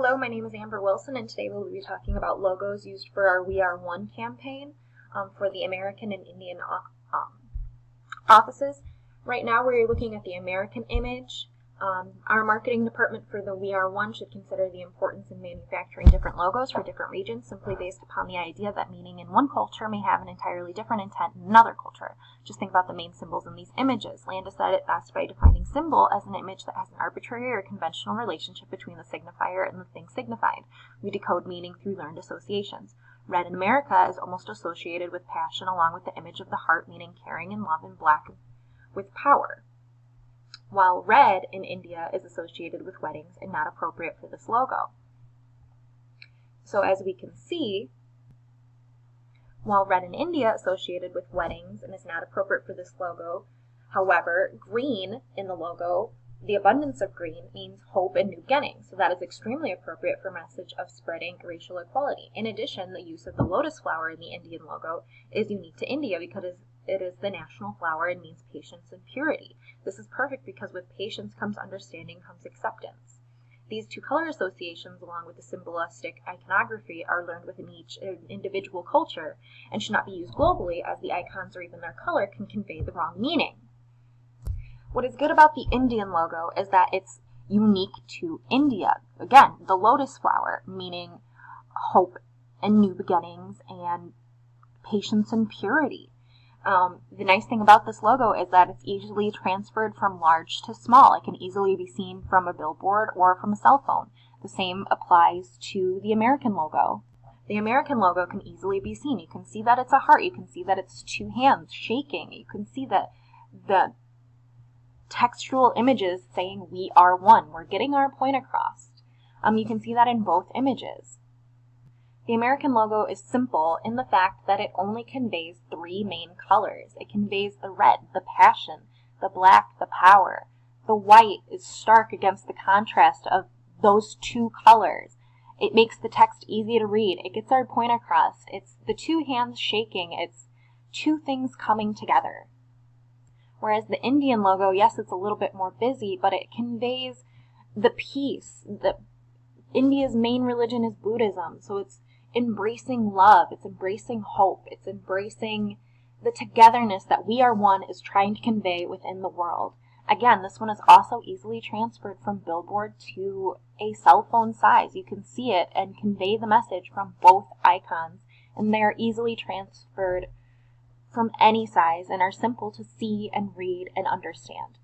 Hello, my name is Amber Wilson, and today we'll be talking about logos used for our We Are One campaign for the American and Indian offices. Right now we're looking at the American image. Our marketing department for the We Are One should consider the importance in manufacturing different logos for different regions, simply based upon the idea that meaning in one culture may have an entirely different intent in another culture. Just think about the main symbols in these images. Landis said it best by defining symbol as an image that has an arbitrary or conventional relationship between the signifier and the thing signified. We decode meaning through learned associations. Red in America is almost associated with passion, along with the image of the heart, meaning caring and love, and black with power, while red in India is associated with weddings and not appropriate for this logo. So as we can see, while red in India is associated with weddings and is not appropriate for this logo, however, green in the logo, the abundance of green, means hope and new beginnings, so that is extremely appropriate for a message of spreading racial equality. In addition, the use of the lotus flower in the Indian logo is unique to India because it is the national flower and means patience and purity. This is perfect because with patience comes understanding, comes acceptance. These two color associations, along with the symbolistic iconography, are learned within each individual culture and should not be used globally, as the icons or even their color can convey the wrong meaning. What is good about the Indian logo is that it's unique to India. Again, the lotus flower, meaning hope and new beginnings and patience and purity. The nice thing about this logo is that it's easily transferred from large to small. It can easily be seen from a billboard or from a cell phone. The same applies to the American logo. The American logo can easily be seen. You can see that it's a heart. You can see that it's two hands shaking. You can see that the textual images saying we are one. We're getting our point across. You can see that in both images. The American logo is simple in the fact that it only conveys three main colors. It conveys the red, the passion, the black, the power. The white is stark against the contrast of those two colors. It makes the text easy to read. It gets our point across. It's the two hands shaking. It's two things coming together. Whereas the Indian logo, yes, it's a little bit more busy, but it conveys the peace. India's main religion is Buddhism, so it's embracing love, it's embracing hope, it's embracing the togetherness that We Are One is trying to convey within the world. Again, this one is also easily transferred from billboard to a cell phone size. You can see it and convey the message from both icons, and they are easily transferred from any size and are simple to see and read and understand.